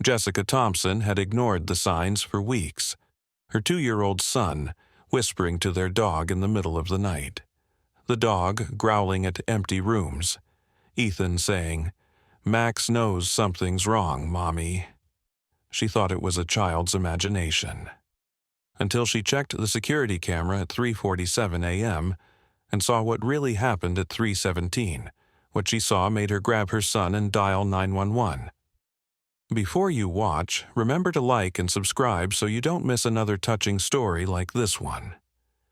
Jessica Thompson had ignored the signs for weeks, her 2-year-old son whispering to their dog in the middle of the night, the dog growling at empty rooms, Ethan saying, "Max knows something's wrong, Mommy." She thought it was a child's imagination. Until she checked the security camera at 3:47 a.m. and saw what really happened at 3:17. What she saw made her grab her son and dial 911. Before you watch, remember to like and subscribe so you don't miss another touching story like this one.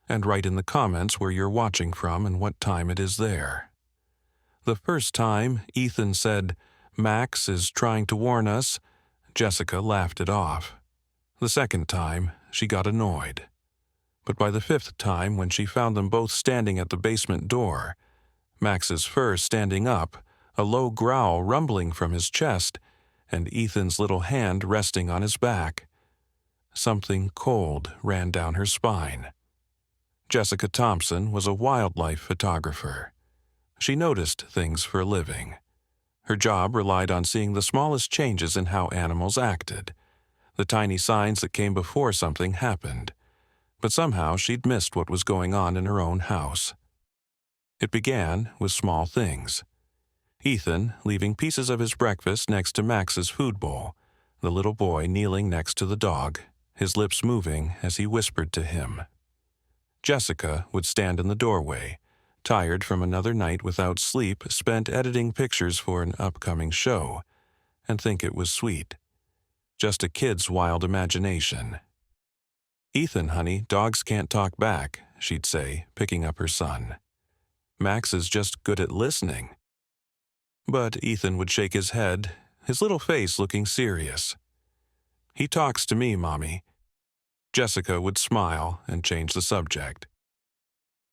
And write in the comments where you're watching from and what time it is there. The first time Ethan said, "Max is trying to warn us," Jessica laughed it off. The second time, she got annoyed. But by the fifth time, when she found them both standing at the basement door, Max's fur standing up, a low growl rumbling from his chest, and Ethan's little hand resting on his back, something cold ran down her spine. Jessica Thompson was a wildlife photographer. She noticed things for a living. Her job relied on seeing the smallest changes in how animals acted, the tiny signs that came before something happened. But somehow she'd missed what was going on in her own house. It began with small things. Ethan leaving pieces of his breakfast next to Max's food bowl, the little boy kneeling next to the dog, his lips moving as he whispered to him. Jessica would stand in the doorway, tired from another night without sleep spent editing pictures for an upcoming show, and think it was sweet. Just a kid's wild imagination. "Ethan, honey, dogs can't talk back," she'd say, picking up her son. "Max is just good at listening." But Ethan would shake his head, his little face looking serious. "He talks to me, Mommy." Jessica would smile and change the subject.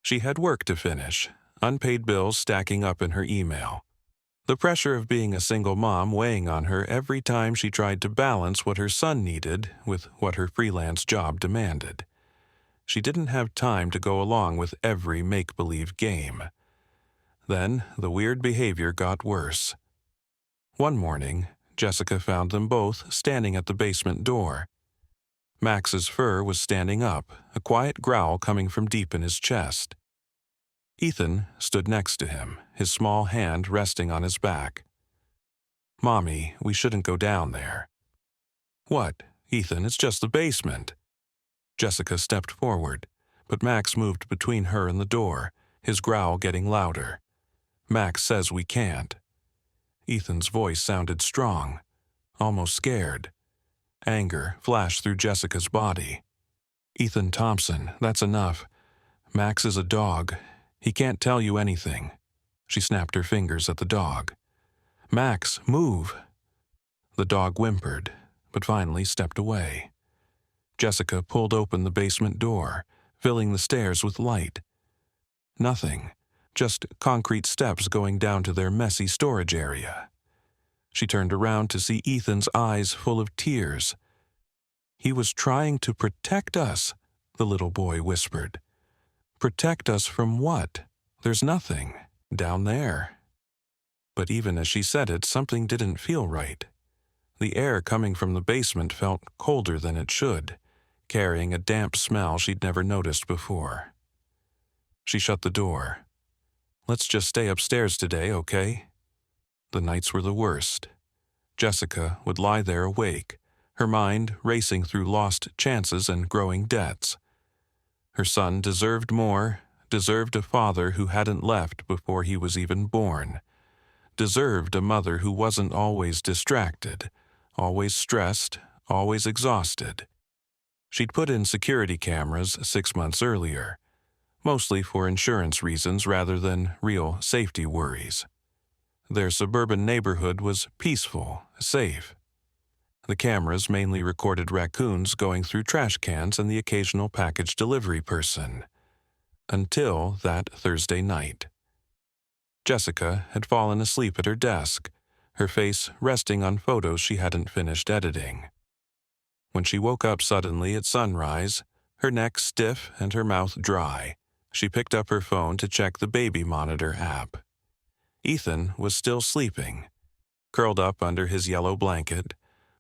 She had work to finish, unpaid bills stacking up in her email. The pressure of being a single mom weighing on her every time she tried to balance what her son needed with what her freelance job demanded. She didn't have time to go along with every make-believe game. Then the weird behavior got worse. One morning, Jessica found them both standing at the basement door. Max's fur was standing up, a quiet growl coming from deep in his chest. Ethan stood next to him, his small hand resting on his back. "Mommy, we shouldn't go down there." "What, Ethan, it's just the basement." Jessica stepped forward, but Max moved between her and the door, his growl getting louder. "Max says we can't." Ethan's voice sounded strong, almost scared. Anger flashed through Jessica's body. "Ethan Thompson, that's enough. Max is a dog. He can't tell you anything." She snapped her fingers at the dog. "Max, move." The dog whimpered, but finally stepped away. Jessica pulled open the basement door, filling the stairs with light. Nothing. Just concrete steps going down to their messy storage area. She turned around to see Ethan's eyes full of tears. "He was trying to protect us," the little boy whispered. "Protect us from what? There's nothing down there." But even as she said it, something didn't feel right. The air coming from the basement felt colder than it should, carrying a damp smell she'd never noticed before. She shut the door. "Let's just stay upstairs today, okay?" The nights were the worst. Jessica would lie there awake, her mind racing through lost chances and growing debts. Her son deserved more, deserved a father who hadn't left before he was even born, deserved a mother who wasn't always distracted, always stressed, always exhausted. She'd put in security cameras 6 months earlier, mostly for insurance reasons rather than real safety worries. Their suburban neighborhood was peaceful, safe. The cameras mainly recorded raccoons going through trash cans and the occasional package delivery person. Until that Thursday night. Jessica had fallen asleep at her desk, her face resting on photos she hadn't finished editing. When she woke up suddenly at sunrise, her neck stiff and her mouth dry, she picked up her phone to check the baby monitor app. Ethan was still sleeping, curled up under his yellow blanket,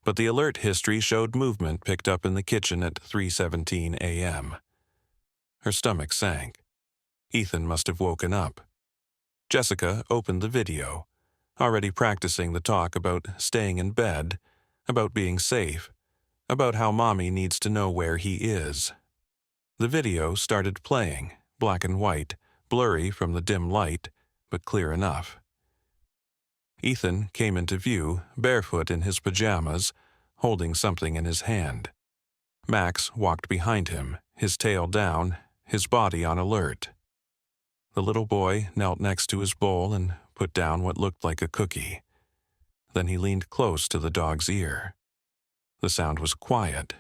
but the alert history showed movement picked up in the kitchen at 3:17 a.m. Her stomach sank. Ethan must have woken up. Jessica opened the video, already practicing the talk about staying in bed, about being safe, about how Mommy needs to know where he is. The video started playing, black and white, blurry from the dim light, but clear enough. Ethan came into view, barefoot in his pajamas, holding something in his hand. Max walked behind him, his tail down, his body on alert. The little boy knelt next to his bowl and put down what looked like a cookie. Then he leaned close to the dog's ear. The sound was quiet,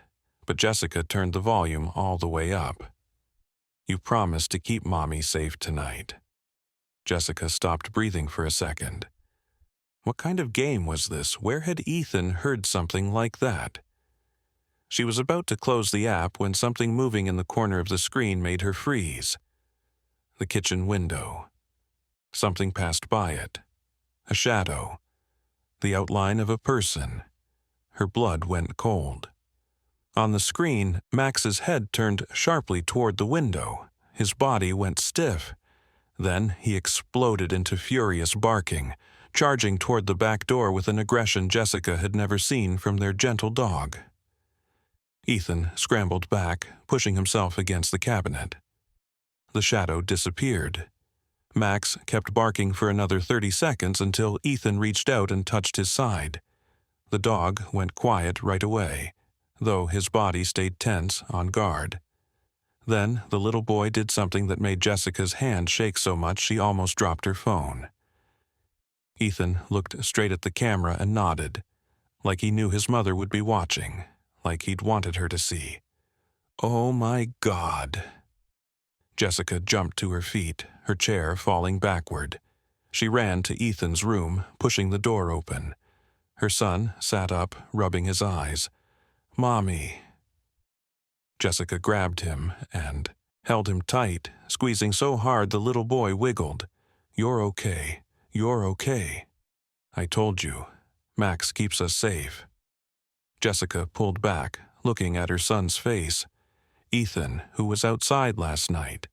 but Jessica turned the volume all the way up. "You promised to keep Mommy safe tonight." Jessica stopped breathing for a second. What kind of game was this? Where had Ethan heard something like that? She was about to close the app when something moving in the corner of the screen made her freeze. The kitchen window. Something passed by it. A shadow. The outline of a person. Her blood went cold. On the screen, Max's head turned sharply toward the window. His body went stiff. Then he exploded into furious barking, charging toward the back door with an aggression Jessica had never seen from their gentle dog. Ethan scrambled back, pushing himself against the cabinet. The shadow disappeared. Max kept barking for another 30 seconds until Ethan reached out and touched his side. The dog went quiet right away, though his body stayed tense, on guard. Then the little boy did something that made Jessica's hand shake so much she almost dropped her phone. Ethan looked straight at the camera and nodded, like he knew his mother would be watching, like he'd wanted her to see. Oh my God! Jessica jumped to her feet, her chair falling backward. She ran to Ethan's room, pushing the door open. Her son sat up, rubbing his eyes. "Mommy." Jessica grabbed him and held him tight, squeezing so hard the little boy wiggled. "You're okay. You're okay. I told you. Max keeps us safe." Jessica pulled back, looking at her son's face. Ethan, who was outside last night.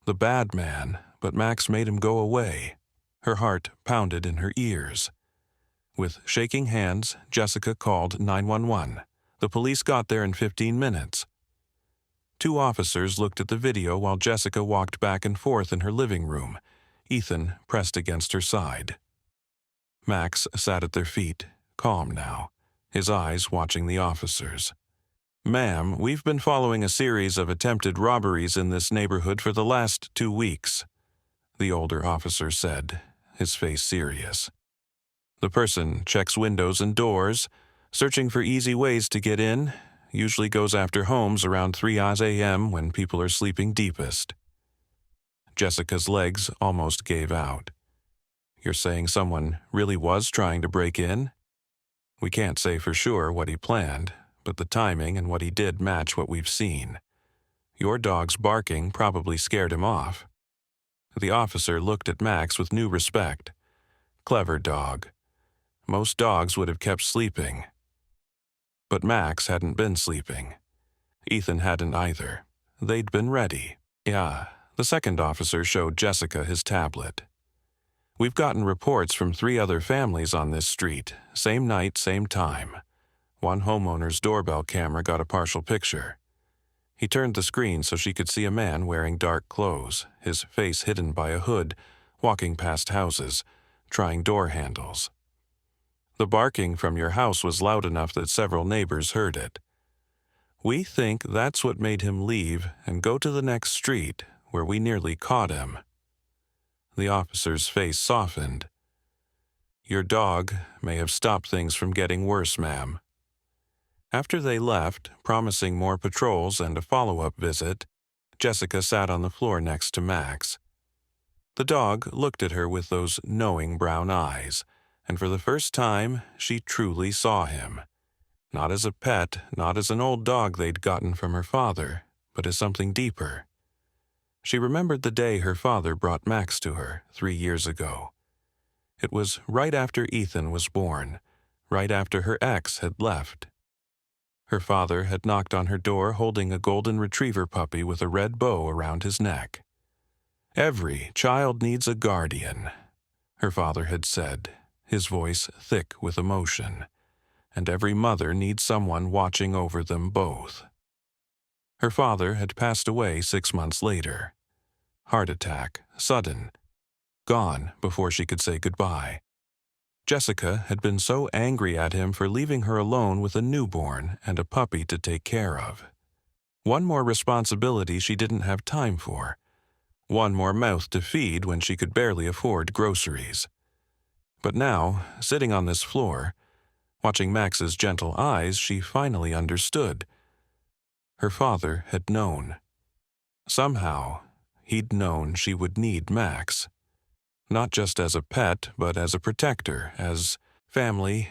The bad man, but Max made him go away. Her heart pounded in her ears. With shaking hands, Jessica called 911. The police got there in 15 minutes. 2 officers looked at the video while Jessica walked back and forth in her living room, Ethan pressed against her side. Max sat at their feet, calm now, his eyes watching the officers. "Ma'am, we've been following a series of attempted robberies in this neighborhood for the last 2 weeks, the older officer said, his face serious. "The person checks windows and doors, searching for easy ways to get in, usually goes after homes around 3 a.m. when people are sleeping deepest." Jessica's legs almost gave out. "You're saying someone really was trying to break in?" "We can't say for sure what he planned, but the timing and what he did match what we've seen. Your dog's barking probably scared him off." The officer looked at Max with new respect. Clever dog. Most dogs would have kept sleeping. But Max hadn't been sleeping. Ethan hadn't either. They'd been ready. "Yeah." The second officer showed Jessica his tablet. "We've gotten reports from 3 other families on this street, same night, same time. One homeowner's doorbell camera got a partial picture." He turned the screen so she could see a man wearing dark clothes, his face hidden by a hood, walking past houses, trying door handles. "The barking from your house was loud enough that several neighbors heard it. We think that's what made him leave and go to the next street, where we nearly caught him." The officer's face softened. "Your dog may have stopped things from getting worse, ma'am." After they left, promising more patrols and a follow-up visit, Jessica sat on the floor next to Max. The dog looked at her with those knowing brown eyes, and for the first time, she truly saw him. Not as a pet, not as an old dog they'd gotten from her father, but as something deeper. She remembered the day her father brought Max to her 3 years ago. It was right after Ethan was born, right after her ex had left. Her father had knocked on her door holding a golden retriever puppy with a red bow around his neck. "Every child needs a guardian," her father had said, his voice thick with emotion, "and every mother needs someone watching over them both." Her father had passed away 6 months later. Heart attack, sudden, gone before she could say goodbye. Jessica had been so angry at him for leaving her alone with a newborn and a puppy to take care of. One more responsibility she didn't have time for. One more mouth to feed when she could barely afford groceries. But now, sitting on this floor, watching Max's gentle eyes, she finally understood. Her father had known. Somehow, he'd known she would need Max. Not just as a pet, but as a protector, as family.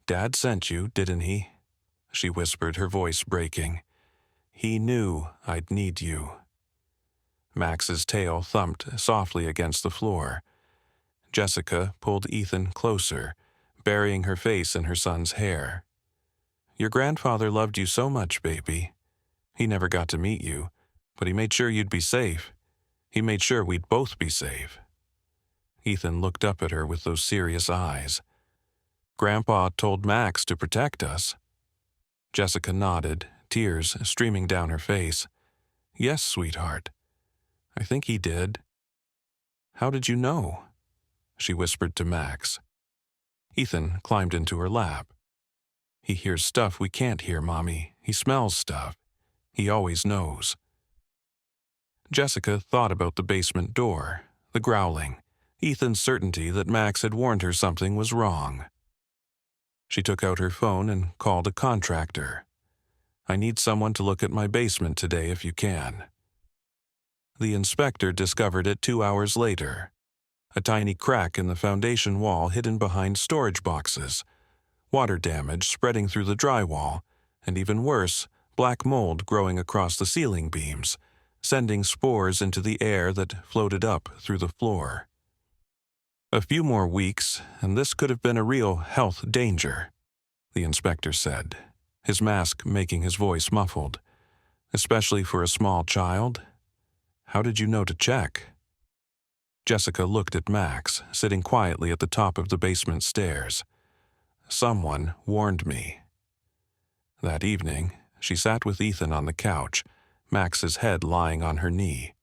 "Dad sent you, didn't he?" she whispered, her voice breaking. "He knew I'd need you." Max's tail thumped softly against the floor. Jessica pulled Ethan closer, burying her face in her son's hair. "Your grandfather loved you so much, baby. He never got to meet you, but he made sure you'd be safe. He made sure we'd both be safe." Ethan looked up at her with those serious eyes. "Grandpa told Max to protect us." Jessica nodded, tears streaming down her face. "Yes, sweetheart. I think he did." "How did you know?" she whispered to Max. Ethan climbed into her lap. "He hears stuff we can't hear, Mommy. He smells stuff. He always knows." Jessica thought about the basement door, the growling, Ethan's certainty that Max had warned her something was wrong. She took out her phone and called a contractor. "I need someone to look at my basement today if you can." The inspector discovered it 2 hours later. A tiny crack in the foundation wall hidden behind storage boxes, water damage spreading through the drywall, and even worse, black mold growing across the ceiling beams, sending spores into the air that floated up through the floor. "A few more weeks, and this could have been a real health danger," the inspector said, his mask making his voice muffled. "Especially for a small child. How did you know to check?" Jessica looked at Max, sitting quietly at the top of the basement stairs. "Someone warned me." That evening, she sat with Ethan on the couch, Max's head lying on her knee.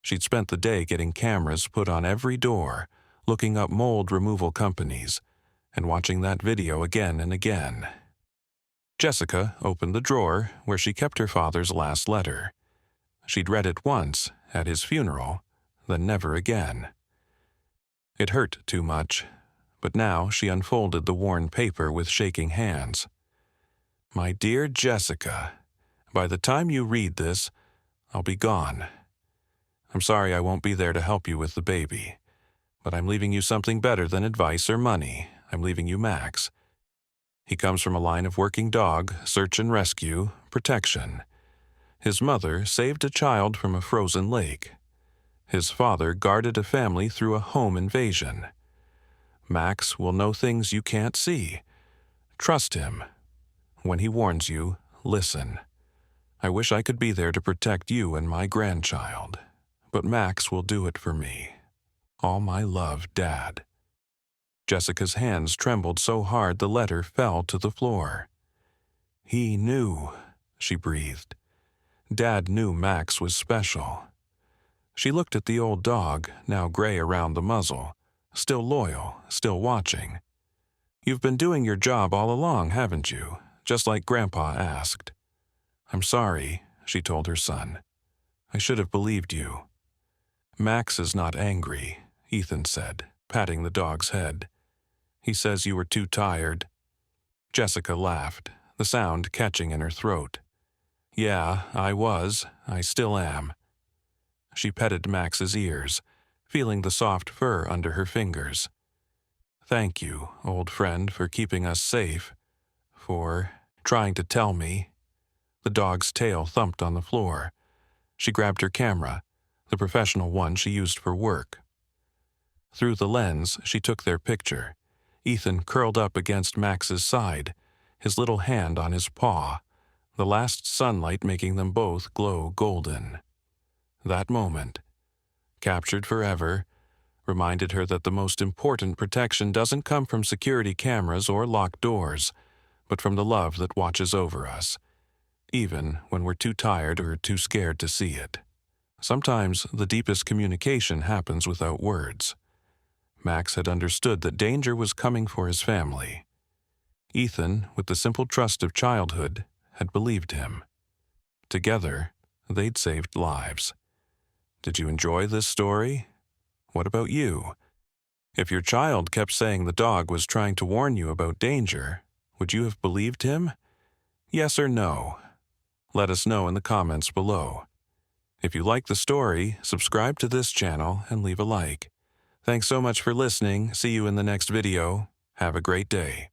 She'd spent the day getting cameras put on every door, looking up mold removal companies, and watching that video again and again. Jessica opened the drawer where she kept her father's last letter. She'd read it once, at his funeral, then never again. It hurt too much, but now she unfolded the worn paper with shaking hands. "My dear Jessica, by the time you read this, I'll be gone. I'm sorry I won't be there to help you with the baby, but I'm leaving you something better than advice or money. I'm leaving you Max. He comes from a line of working dog, search and rescue, protection. His mother saved a child from a frozen lake. His father guarded a family through a home invasion. Max will know things you can't see. Trust him. When he warns you, listen. I wish I could be there to protect you and my grandchild, but Max will do it for me. All my love, Dad." Jessica's hands trembled so hard the letter fell to the floor. "He knew," she breathed. "Dad knew Max was special." She looked at the old dog, now gray around the muzzle, still loyal, still watching. "You've been doing your job all along, haven't you? Just like Grandpa asked." "I'm sorry," she told her son. "I should have believed you." "Max is not angry," Ethan said, patting the dog's head. "He says you were too tired." Jessica laughed, the sound catching in her throat. "Yeah, I was. I still am." She petted Max's ears, feeling the soft fur under her fingers. "Thank you, old friend, for keeping us safe. For trying to tell me." The dog's tail thumped on the floor. She grabbed her camera, the professional one she used for work. Through the lens, she took their picture. Ethan curled up against Max's side, his little hand on his paw, the last sunlight making them both glow golden. That moment, captured forever, reminded her that the most important protection doesn't come from security cameras or locked doors, but from the love that watches over us, even when we're too tired or too scared to see it. Sometimes the deepest communication happens without words. Max had understood that danger was coming for his family. Ethan, with the simple trust of childhood, had believed him. Together, they'd saved lives. Did you enjoy this story? What about you? If your child kept saying the dog was trying to warn you about danger, would you have believed him? Yes or no? Let us know in the comments below. If you like the story, subscribe to this channel and leave a like. Thanks so much for listening. See you in the next video. Have a great day.